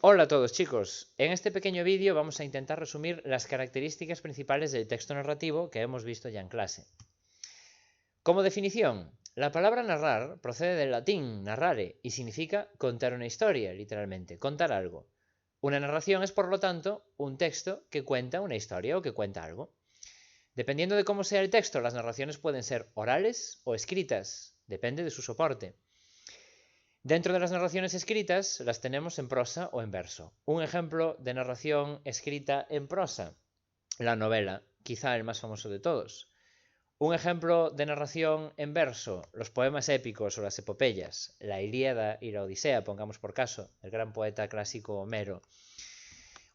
Hola a todos chicos, en este pequeño vídeo vamos a intentar resumir las características principales del texto narrativo que hemos visto ya en clase. Como definición, la palabra narrar procede del latín narrare y significa contar una historia, literalmente, contar algo. Una narración es, por lo tanto, un texto que cuenta una historia o que cuenta algo. Dependiendo de cómo sea el texto, las narraciones pueden ser orales o escritas, depende de su soporte. Dentro de las narraciones escritas las tenemos en prosa o en verso. Un ejemplo de narración escrita en prosa, la novela, quizá el más famoso de todos. Un ejemplo de narración en verso, los poemas épicos o las epopeyas, la Ilíada y la Odisea, pongamos por caso, el gran poeta clásico Homero.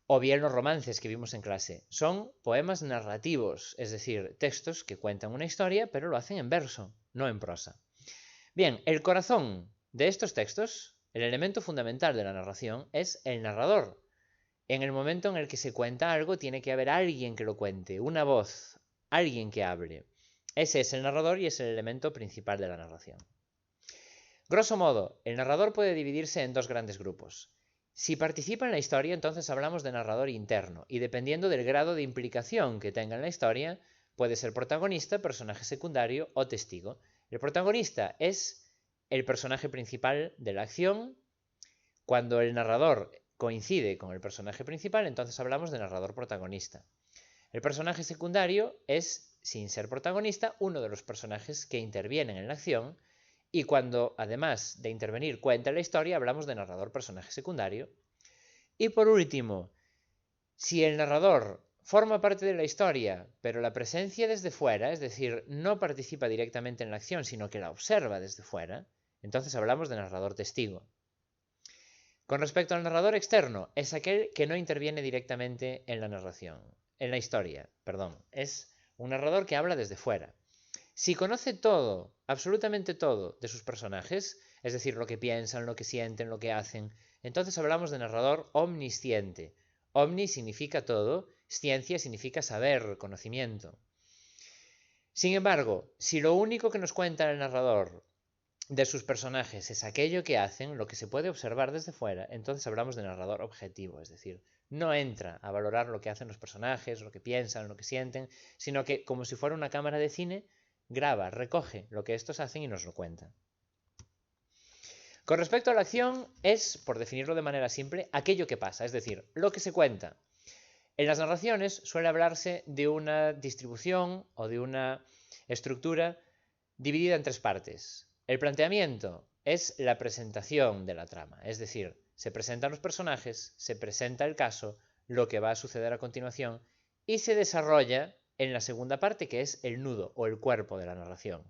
O bien los romances que vimos en clase. Son poemas narrativos, es decir, textos que cuentan una historia, pero lo hacen en verso, no en prosa. Bien, el corazón de estos textos, el elemento fundamental de la narración, es el narrador. En el momento en el que se cuenta algo, tiene que haber alguien que lo cuente, una voz, alguien que hable. Ese es el narrador y es el elemento principal de la narración. Grosso modo, el narrador puede dividirse en dos grandes grupos. Si participa en la historia, entonces hablamos de narrador interno, y dependiendo del grado de implicación que tenga en la historia, puede ser protagonista, personaje secundario o testigo. El protagonista es el personaje principal de la acción. Cuando el narrador coincide con el personaje principal, entonces hablamos de narrador protagonista. El personaje secundario es, sin ser protagonista, uno de los personajes que intervienen en la acción, y cuando, además de intervenir, cuenta la historia, hablamos de narrador personaje secundario. Y por último, si el narrador forma parte de la historia, pero la presencia desde fuera, es decir, no participa directamente en la acción, sino que la observa desde fuera, entonces hablamos de narrador testigo. Con respecto al narrador externo, es aquel que no interviene directamente en la narración, en la historia, perdón. Es un narrador que habla desde fuera. Si conoce todo, absolutamente todo, de sus personajes, es decir, lo que piensan, lo que sienten, lo que hacen, entonces hablamos de narrador omnisciente. Omni significa todo, ciencia significa saber, conocimiento. Sin embargo, si lo único que nos cuenta el narrador de sus personajes es aquello que hacen, lo que se puede observar desde fuera, entonces hablamos de narrador objetivo, es decir, no entra a valorar lo que hacen los personajes, lo que piensan, lo que sienten, sino que, como si fuera una cámara de cine, graba, recoge lo que estos hacen y nos lo cuenta. Con respecto a la acción, es, por definirlo de manera simple, aquello que pasa, es decir, lo que se cuenta. En las narraciones suele hablarse de una distribución o de una estructura dividida en tres partes. El planteamiento es la presentación de la trama, es decir, se presentan los personajes, se presenta el caso, lo que va a suceder a continuación y se desarrolla en la segunda parte, que es el nudo o el cuerpo de la narración.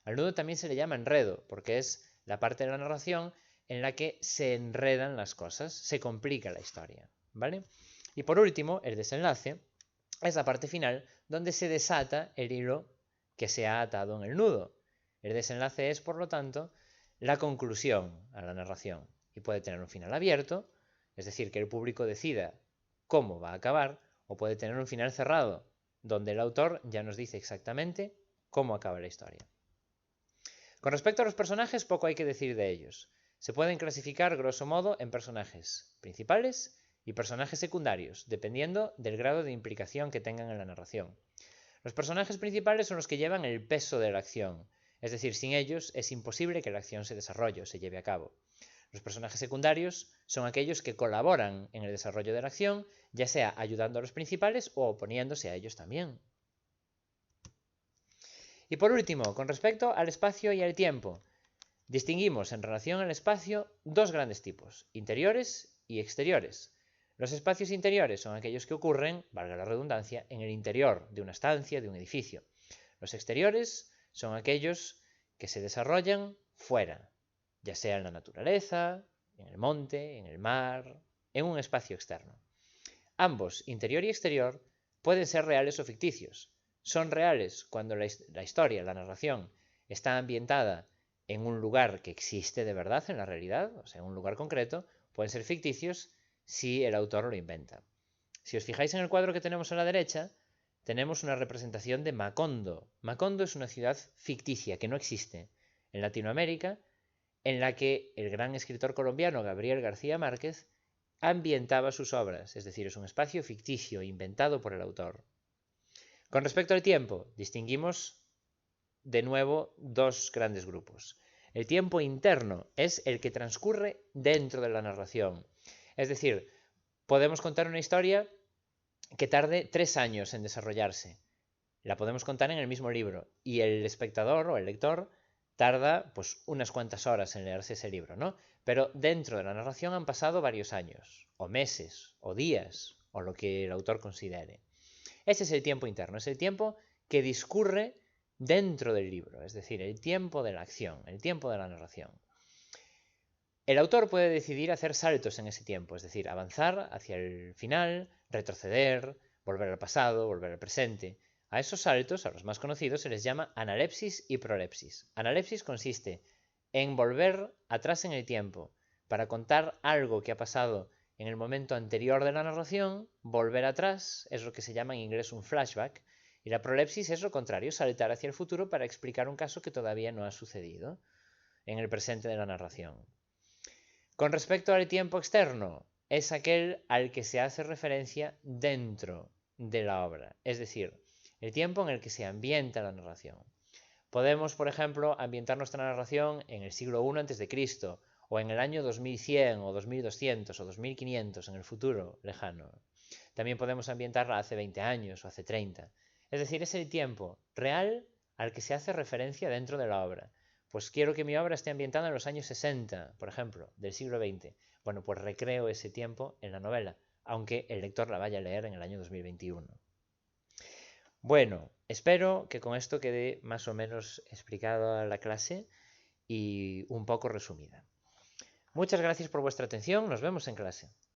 Al nudo también se le llama enredo, porque es la parte de la narración en la que se enredan las cosas, se complica la historia, ¿vale? Y por último, el desenlace es la parte final donde se desata el hilo que se ha atado en el nudo. El desenlace es, por lo tanto, la conclusión a la narración y puede tener un final abierto, es decir, que el público decida cómo va a acabar, o puede tener un final cerrado, donde el autor ya nos dice exactamente cómo acaba la historia. Con respecto a los personajes, poco hay que decir de ellos. Se pueden clasificar, grosso modo, en personajes principales y personajes secundarios, dependiendo del grado de implicación que tengan en la narración. Los personajes principales son los que llevan el peso de la acción, es decir, sin ellos es imposible que la acción se desarrolle o se lleve a cabo. Los personajes secundarios son aquellos que colaboran en el desarrollo de la acción, ya sea ayudando a los principales o oponiéndose a ellos también. Y por último, con respecto al espacio y al tiempo, distinguimos en relación al espacio dos grandes tipos, interiores y exteriores. Los espacios interiores son aquellos que ocurren, valga la redundancia, en el interior de una estancia, de un edificio. Los exteriores son aquellos que se desarrollan fuera, ya sea en la naturaleza, en el monte, en el mar, en un espacio externo. Ambos, interior y exterior, pueden ser reales o ficticios. Son reales cuando la historia, la narración, está ambientada en un lugar que existe de verdad en la realidad, o sea, en un lugar concreto. Pueden ser ficticios si el autor lo inventa. Si os fijáis en el cuadro que tenemos a la derecha, tenemos una representación de Macondo. Macondo es una ciudad ficticia que no existe en Latinoamérica, en la que el gran escritor colombiano Gabriel García Márquez ambientaba sus obras, es decir, es un espacio ficticio inventado por el autor. Con respecto al tiempo, distinguimos de nuevo dos grandes grupos. El tiempo interno es el que transcurre dentro de la narración. Es decir, podemos contar una historia que tarde 3 años en desarrollarse. La podemos contar en el mismo libro y el espectador o el lector tarda pues unas cuantas horas en leerse ese libro, ¿no? Pero dentro de la narración han pasado varios años, o meses, o días, o lo que el autor considere. Ese es el tiempo interno, es el tiempo que discurre dentro del libro, es decir, el tiempo de la acción, el tiempo de la narración. El autor puede decidir hacer saltos en ese tiempo, es decir, avanzar hacia el final, retroceder, volver al pasado, volver al presente. A esos saltos, a los más conocidos, se les llama analepsis y prolepsis. Analepsis consiste en volver atrás en el tiempo para contar algo que ha pasado en el momento anterior de la narración, volver atrás, es lo que se llama en inglés un flashback, y la prolepsis es lo contrario, saltar hacia el futuro para explicar un caso que todavía no ha sucedido en el presente de la narración. Con respecto al tiempo externo, es aquel al que se hace referencia dentro de la obra, es decir, el tiempo en el que se ambienta la narración. Podemos, por ejemplo, ambientar nuestra narración en el siglo I a.C., o en el año 2100, o 2200, o 2500, en el futuro lejano. También podemos ambientarla hace 20 años o hace 30. Es decir, es el tiempo real al que se hace referencia dentro de la obra. Pues quiero que mi obra esté ambientada en los años 60, por ejemplo, del siglo XX. Bueno, pues recreo ese tiempo en la novela, aunque el lector la vaya a leer en el año 2021. Bueno, espero que con esto quede más o menos explicada la clase y un poco resumida. Muchas gracias por vuestra atención, nos vemos en clase.